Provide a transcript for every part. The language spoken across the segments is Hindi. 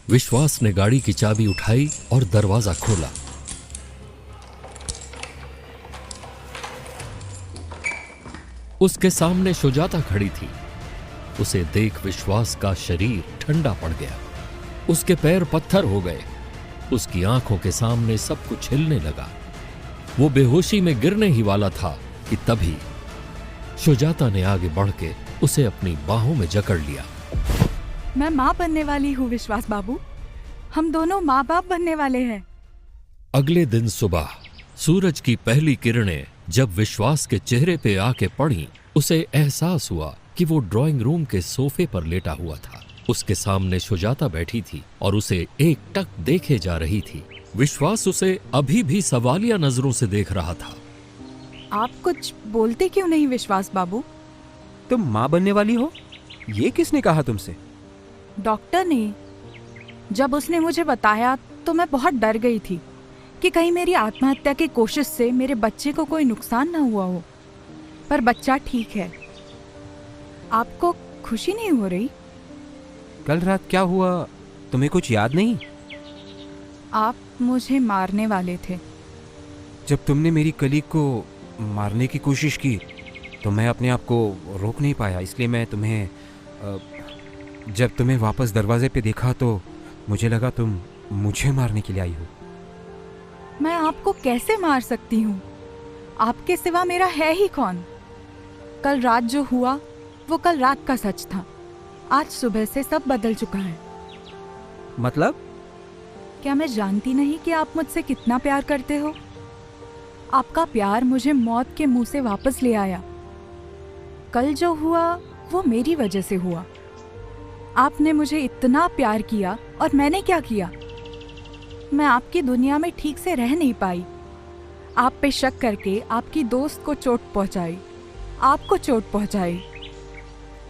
विश्वास ने गाड़ी की चाबी उठाई और दरवाजा खोला। उसके सामने सुजाता खड़ी थी। उसे देख विश्वास का शरीर ठंडा पड़ गया। उसके पैर पत्थर हो गए। उसकी आंखों के सामने सब कुछ हिलने लगा। वो बेहोशी में गिरने ही वाला था कि तभी सुजाता ने आगे बढ़ के उसे अपनी बाहों में जकड़ लिया। मैं माँ बनने वाली हूँ विश्वास बाबू। हम दोनों माँ बाप बनने वाले हैं। अगले दिन सुबह सूरज की पहली किरणें जब विश्वास के चेहरे पे आके पड़ी, उसे एहसास हुआ कि वो ड्राइंग रूम के सोफे पर लेटा हुआ था। उसके सामने सुजाता बैठी थी और उसे एकटक देखे जा रही थी। विश्वास उसे अभी भी सवालिया नजरों से देख रहा था। आप कुछ बोलते क्यों नहीं विश्वास बाबू? तुम माँ बनने वाली हो, ये किसने कहा तुमसे? डॉक्टर ने। जब उसने मुझे बताया तो मैं बहुत डर गई थी कि कहीं मेरी आत्महत्या की कोशिश से मेरे बच्चे को कोई नुकसान ना हुआ हो, पर बच्चा ठीक है। आपको खुशी नहीं हो रही? कल रात क्या हुआ, तुम्हें कुछ याद नहीं? आप मुझे मारने वाले थे। जब तुमने मेरी कलीग को मारने की कोशिश की तो मैं अपने आप को रोक नहीं पाया, इसलिए मैं जब तुम्हें वापस दरवाजे पे देखा तो मुझे लगा तुम मुझे मारने के लिए आई हो। मैं आपको कैसे मार सकती हूँ? आपके सिवा मेरा है ही कौन? कल रात जो हुआ वो कल रात का सच था। आज सुबह से सब बदल चुका है। मतलब? क्या मैं जानती नहीं कि आप मुझसे कितना प्यार करते हो? आपका प्यार मुझे मौत के मुंह से वापस ले आया। कल जो हुआ वो मेरी वजह से हुआ। आपने मुझे इतना प्यार किया और मैंने क्या किया? मैं आपकी दुनिया में ठीक से रह नहीं पाई। आप पे शक करके आपकी दोस्त को चोट पहुंचाई, आपको चोट पहुंचाई।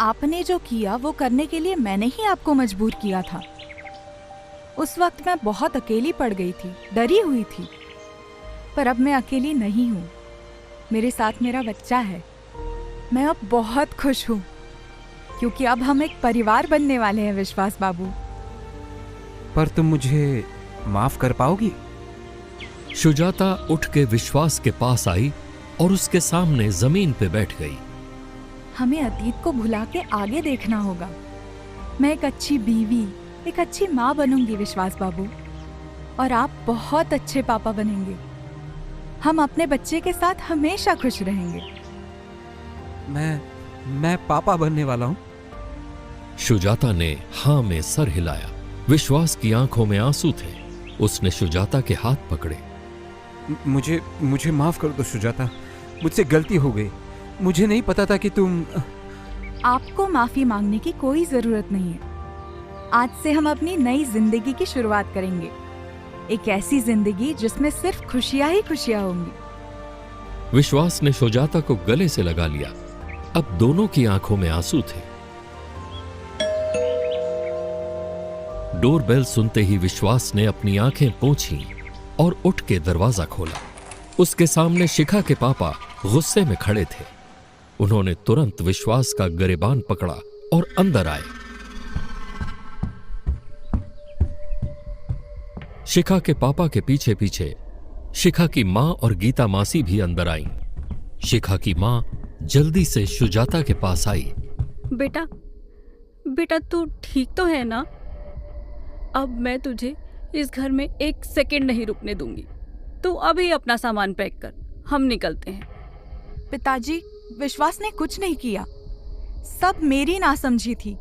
आपने जो किया वो करने के लिए मैंने ही आपको मजबूर किया था। उस वक्त मैं बहुत अकेली पड़ गई थी, डरी हुई थी। पर अब मैं अकेली नहीं हूँ। मेरे साथ मेरा बच्चा है। मैं अब बहुत खुश हूँ क्योंकि अब हम एक परिवार बनने वाले हैं विश्वास बाबू। पर तुम मुझे माफ कर पाओगी? सुजाता उठ के विश्वास के पास आई और उसके सामने जमीन पे बैठ गई। हमें अतीत को भुला के आगे देखना होगा। मैं एक अच्छी बीवी, एक अच्छी माँ बनूंगी विश्वास बाबू, और आप बहुत अच्छे पापा बनेंगे। हम अपने बच्चे के साथ हमेशा खुश रहेंगे। मैं पापा बनने वाला हूँ। सुजाता ने हाँ में सर हिलाया। विश्वास की आंखों में आंसू थे। उसने सुजाता के हाथ पकड़े। मुझे माफ कर दो सुजाता, मुझसे गलती हो गई। मुझे नहीं पता था कि तुम। आपको माफी मांगने की कोई जरूरत नहीं है। आज से हम अपनी नई जिंदगी की शुरुआत करेंगे। एक ऐसी जिंदगी जिसमें सिर्फ खुशियां ही खुशियां होंगी। विश्वास ने सुजाता को गले से लगा लिया। अब दोनों की आंखों में आंसू थे। डोरबेल सुनते ही विश्वास ने अपनी आंखें पोंछी और उठ के दरवाजा खोला। उसके सामने शिखा के पापा गुस्से में खड़े थे। उन्होंने तुरंत विश्वास का गिरेबान पकड़ा और अंदर आए। शिखा के पापा के पीछे पीछे शिखा की मां और गीता मासी भी अंदर आईं। शिखा की मां जल्दी से सुजाता के पास आई। बेटा तू ठीक तो है ना? अब मैं तुझे इस घर में एक सेकंड नहीं रुकने दूंगी। तू अभी अपना सामान पैक कर, हम निकलते हैं। पिताजी, विश्वास ने कुछ नहीं किया। सब मेरी नासमझी थी।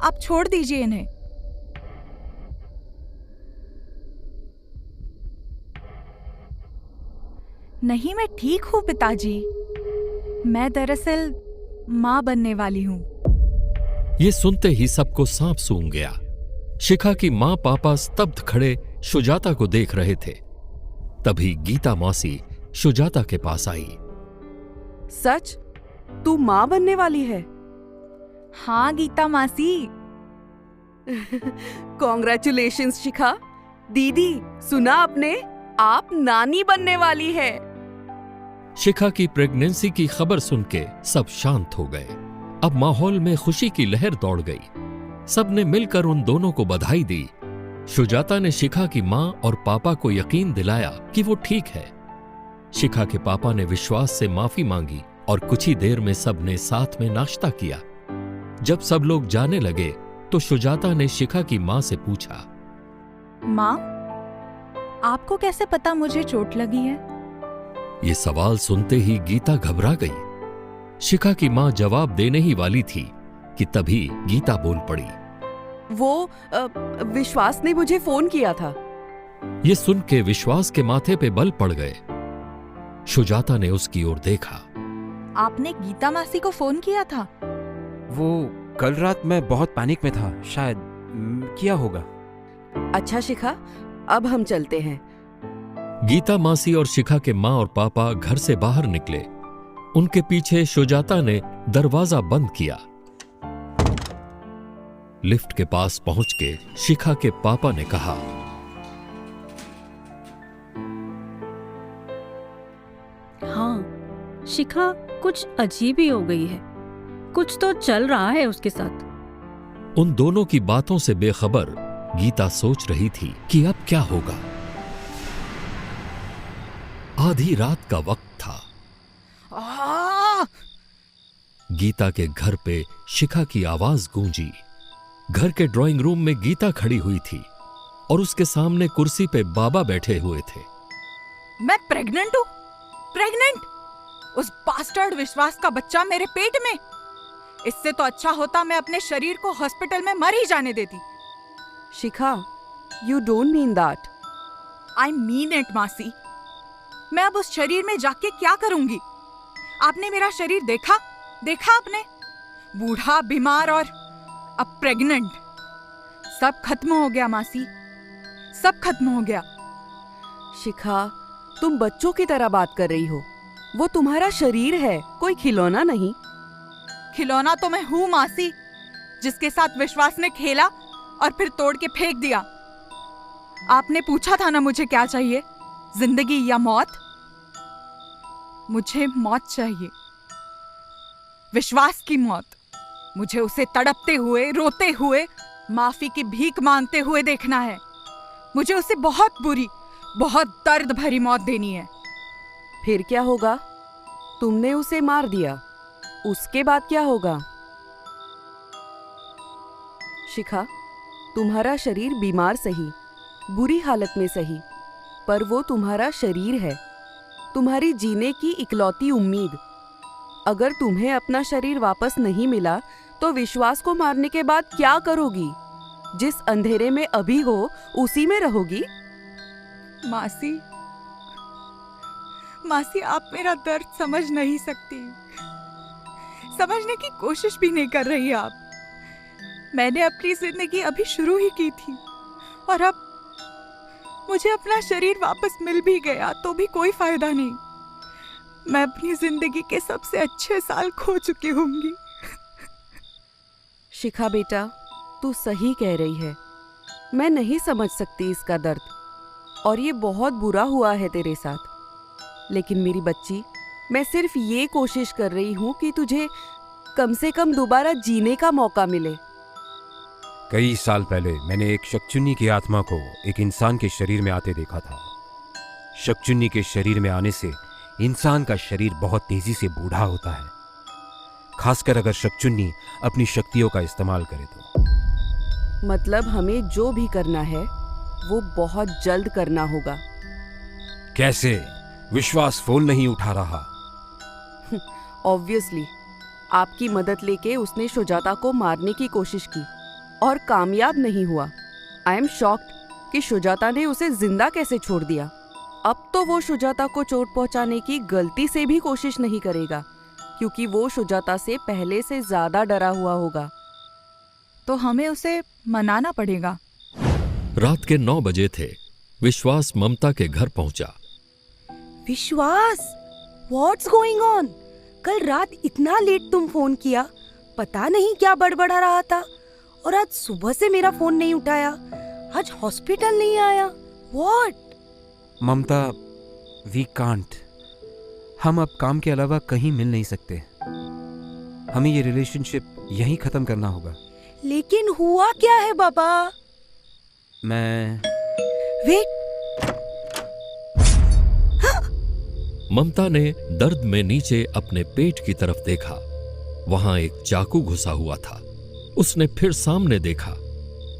आप छोड़ दीजिए इन्हें। नहीं, मैं ठीक हूँ पिताजी। मैं दरअसल माँ बनने वाली हूँ। ये सुनते ही सबको सांप सूंघ गया। शिखा की मां पापा स्तब्ध खड़े सुजाता को देख रहे थे। तभी गीता मौसी सुजाता के पास आई। सच? तू माँ बनने वाली है? हाँ गीता मासी। कॉन्ग्रेचुलेशंस शिखा। दीदी, सुना आपने? आप नानी बनने वाली है। शिखा की प्रेगनेंसी की खबर सुन के सब शांत हो गए। अब माहौल में खुशी की लहर दौड़ गई। सबने मिलकर उन दोनों को बधाई दी सुजाता ने शिखा की मां और पापा को यकीन दिलाया कि वो ठीक है। शिखा के पापा ने विश्वास से माफी मांगी और कुछ ही देर में सबने साथ में नाश्ता किया। जब सब लोग जाने लगे तो सुजाता ने शिखा की मां से पूछा, माँ, आपको कैसे पता मुझे चोट लगी है? ये सवाल सुनते ही गीता घबरा गई। शिखा की मां जवाब देने ही वाली थी कि तभी गीता बोल पड़ी। वो विश्वास ने मुझे फोन किया था। ये सुन के विश्वास के माथे पे बल पड़ गए। सुजाता ने उसकी ओर देखा। आपने गीता मासी को फोन किया था? वो कल रात मैं बहुत पैनिक में था, शायद किया होगा। अच्छा शिखा, अब हम चलते हैं। गीता मासी और शिखा के मां और पापा घर से बाहर निकले। उनके पीछे सुजाता ने दरवाजा बंद किया। लिफ्ट के पास पहुंच के शिखा के पापा ने कहा, हाँ, शिखा कुछ अजीब ही हो गई है। कुछ तो चल रहा है उसके साथ। उन दोनों की बातों से बेखबर गीता सोच रही थी कि अब क्या होगा। आधी रात का वक्त था। गीता के घर पे शिखा की आवाज गूंजी। घर के ड्राइंग रूम में गीता खड़ी हुई थी और उसके सामने कुर्सी पे बाबा बैठे हुए थे। मैं प्रेग्नेंट हूँ? प्रेग्नेंट? उस बास्टर्ड विश्वास का बच्चा मेरे पेट में? इससे तो अच्छा होता मैं अपने शरीर को हॉस्पिटल में मर ही जाने देती। Shikha, you don't mean that. I mean it मासी। मैं अब उस शरीर में जाके क्या करूंगी? आपने मेरा शरीर देखा? देखा आपने? बूढ़ा, बीमार और अब प्रेग्नेंट। सब खत्म हो गया मासी, सब खत्म हो गया। शिखा, तुम बच्चों की तरह बात कर रही हो। वो तुम्हारा शरीर है, कोई खिलौना नहीं। खिलौना तो मैं हूं मासी, जिसके साथ विश्वास ने खेला और फिर तोड़ के फेंक दिया। आपने पूछा था ना मुझे क्या चाहिए, जिंदगी या मौत? मुझे मौत चाहिए, विश्वास की मौत। मुझे उसे तड़पते हुए, रोते हुए, माफी की भीख मांगते हुए देखना है। मुझे उसे बहुत बुरी, बहुत दर्द भरी मौत देनी है। फिर क्या होगा? तुमने उसे मार दिया, उसके बाद क्या होगा? शिखा, तुम्हारा शरीर बीमार सही, बुरी हालत में सही, पर वो तुम्हारा शरीर है, तुम्हारी जीने की इकलौती उम्मीद। अगर तुम्हें अपना शरीर वापस नहीं मिला तो विश्वास को मारने के बाद क्या करोगी? जिस अंधेरे में अभी हो उसी में रहोगी? मासी, मासी, आप मेरा दर्द समझ नहीं सकती, समझने की कोशिश भी नहीं कर रही आप। मैंने अपनी जिंदगी अभी शुरू ही की थी और अब मुझे अपना शरीर वापस मिल भी गया तो भी कोई फायदा नहीं। मैं अपनी जिंदगी के सबसे अच्छे साल खो चुकी होंगी। शिखा बेटा, तू सही कह रही है। मैं नहीं समझ सकती इसका दर्द, और ये बहुत बुरा हुआ है तेरे साथ। लेकिन मेरी बच्ची, मैं सिर्फ ये कोशिश कर रही हूँ कि तुझे कम से कम दोबारा जीने का मौका मिले। कई साल पहले मैंने एक शकचुन्नी की आत्मा को एक इंसान के शरीर में आते देखा था। शकचुन्नी के शरीर में आने से इंसान का शरीर बहुत तेजी से बूढ़ा होता है, खासकर अगर शकचुन्नी अपनी शक्तियों का इस्तेमाल करे तो। मतलब हमें जो भी करना है वो बहुत जल्द करना होगा। कैसे? विश्वास फोन नहीं उठा रहा। ऑब्वियसली आपकी मदद लेके उसने सुजाता को मारने की कोशिश की और कामयाब नहीं हुआ। आई एम शॉक्ड कि सुजाता ने उसे जिंदा कैसे छोड़ दिया। अब तो वो सुजाता को चोट पहुंचाने की गलती से भी कोशिश नहीं करेगा, क्योंकि वो सुजाता से पहले से ज्यादा डरा हुआ होगा। तो हमें उसे मनाना पड़ेगा। रात के 9 बजे थे। विश्वास ममता के घर पहुंचा। विश्वास, व्हाट्स गोइंग ऑन? कल रात इतना लेट तुम फोन किया, पता नहीं क्या बड़बड़ा रहा था, और आज सुबह से मेरा फोन नहीं उठाया, आज हॉस्पिटल नहीं आया। व्हाट? Mamata, we can't. हम अब काम के अलावा कहीं मिल नहीं सकते। हमें ये रिलेशनशिप यहीं खत्म करना होगा। लेकिन हुआ क्या है बाबा? मैं वेट, ममता ने दर्द में नीचे अपने पेट की तरफ देखा। वहां एक चाकू घुसा हुआ था। उसने फिर सामने देखा।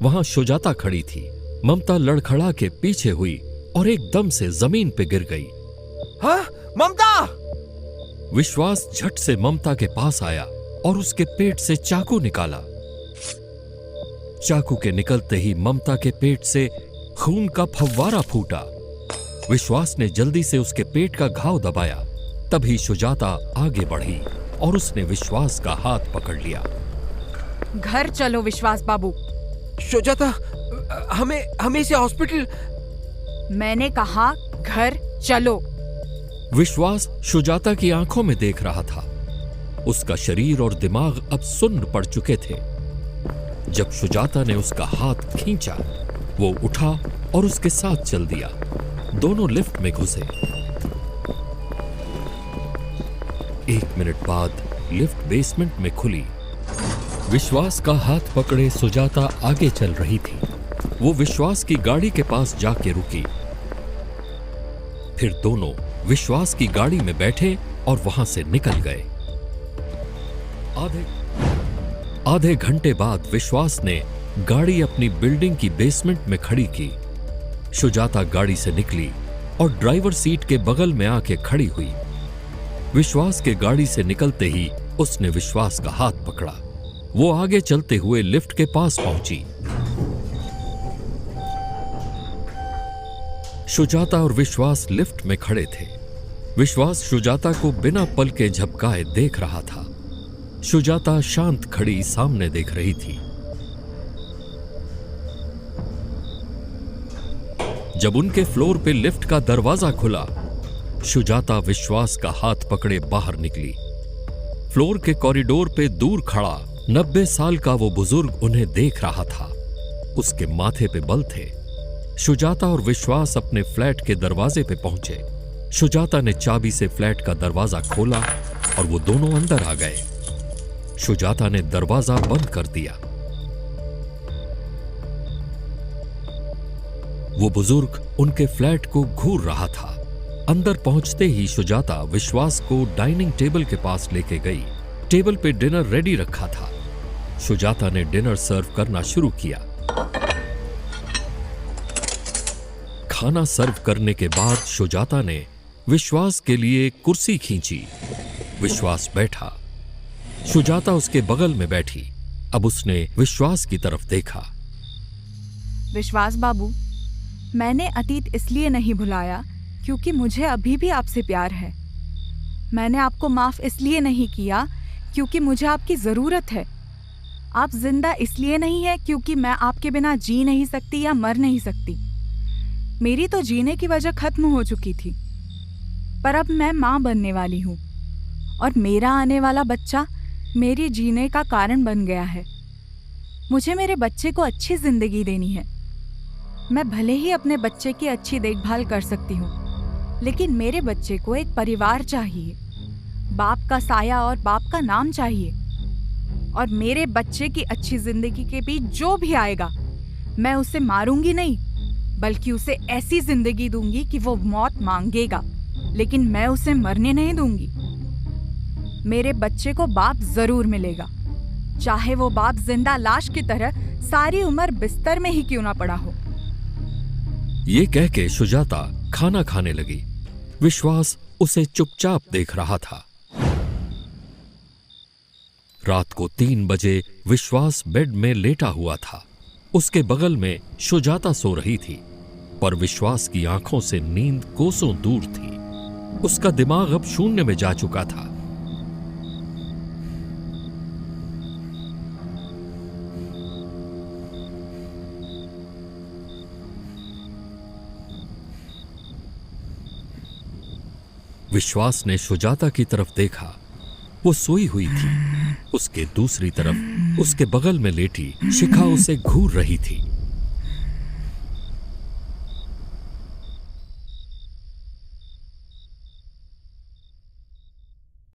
वहां सुजाता खड़ी थी। ममता लड़खड़ा के पीछे हुई और एकदम से जमीन पे गिर गई। हाँ, ममता! विश्वास झट से ममता के पास आया और उसके पेट से चाकू निकाला। चाकू के निकलते ही ममता के पेट से खून का फव्वारा फूटा। विश्वास ने जल्दी से उसके पेट का घाव दबाया। तभी सुजाता आगे बढ़ी और उसने विश्वास का हाथ पकड़ लिया। घर चलो विश्वास बाबू। सुजाता, हमें इसे हॉस्पिटल। मैंने कहा घर चलो। विश्वास सुजाता की आंखों में देख रहा था। उसका शरीर और दिमाग अब सुन्न पड़ चुके थे। जब सुजाता ने उसका हाथ खींचा, वो उठा और उसके साथ चल दिया। दोनों लिफ्ट में घुसे। 1 मिनट बाद लिफ्ट बेसमेंट में खुली। विश्वास का हाथ पकड़े सुजाता आगे चल रही थी। वो विश्वास की गाड़ी के पास जाके रुकी। फिर दोनों विश्वास की गाड़ी में बैठे और वहां से निकल गए। आधे घंटे बाद विश्वास ने गाड़ी अपनी बिल्डिंग की बेसमेंट में खड़ी की। सुजाता गाड़ी से निकली और ड्राइवर सीट के बगल में आके खड़ी हुई। विश्वास के गाड़ी से निकलते ही उसने विश्वास का हाथ पकड़ा। वो आगे चलते हुए लिफ्ट के पास पहुंची। सुजाता और विश्वास लिफ्ट में खड़े थे। विश्वास सुजाता को बिना पल के झपकाए देख रहा था। सुजाता शांत खड़ी सामने देख रही थी। जब उनके फ्लोर पे लिफ्ट का दरवाजा खुला, सुजाता विश्वास का हाथ पकड़े बाहर निकली। फ्लोर के कॉरिडोर पे दूर खड़ा 90 साल का वो बुजुर्ग उन्हें देख रहा था। उसके माथे पे बल थे। सुजाता और विश्वास अपने फ्लैट के दरवाजे पे पहुंचे। सुजाता ने चाबी से फ्लैट का दरवाजा खोला और वो दोनों अंदर आ गए। सुजाता ने दरवाजा बंद कर दिया। वो बुजुर्ग उनके फ्लैट को घूर रहा था। अंदर पहुंचते ही सुजाता विश्वास को डाइनिंग टेबल के पास लेके गई। टेबल पे डिनर रेडी रखा था। सुजाता ने डिनर सर्व करना शुरू किया। खाना सर्व करने के बाद सुजाता ने विश्वास के लिए कुर्सी खींची। विश्वास बैठा। सुजाता उसके बगल में बैठी। अब उसने विश्वास की तरफ देखा। विश्वास बाबू, मैंने अतीत इसलिए नहीं भुलाया क्योंकि मुझे अभी भी आपसे प्यार है। मैंने आपको माफ इसलिए नहीं किया क्योंकि मुझे आपकी जरूरत है। आप जिंदा इसलिए नहीं है क्योंकि मैं आपके बिना जी नहीं सकती या मर नहीं सकती। मेरी तो जीने की वजह खत्म हो चुकी थी, पर अब मैं माँ बनने वाली हूँ और मेरा आने वाला बच्चा मेरी जीने का कारण बन गया है। मुझे मेरे बच्चे को अच्छी जिंदगी देनी है। मैं भले ही अपने बच्चे की अच्छी देखभाल कर सकती हूँ, लेकिन मेरे बच्चे को एक परिवार चाहिए, बाप का साया और बाप का नाम चाहिए। और मेरे बच्चे की अच्छी जिंदगी के बीच जो भी आएगा, मैं उसे मारूंगी नहीं, बल्कि उसे ऐसी जिंदगी दूंगी कि वो मौत मांगेगा, लेकिन मैं उसे मरने नहीं दूंगी। मेरे बच्चे को बाप जरूर मिलेगा, चाहे वो बाप जिंदा लाश की तरह सारी उम्र बिस्तर में ही क्यों ना पड़ा हो। ये कह के सुजाता खाना खाने लगी। विश्वास उसे चुपचाप देख रहा था। रात को 3 बजे विश्वास बेड में लेटा हुआ था। उसके बगल में सुजाता सो रही थी, पर विश्वास की आंखों से नींद कोसों दूर थी। उसका दिमाग अब शून्य में जा चुका था। विश्वास ने सुजाता की तरफ देखा। वो सोई हुई थी। उसके दूसरी तरफ उसके बगल में लेटी शिखा उसे घूर रही थी।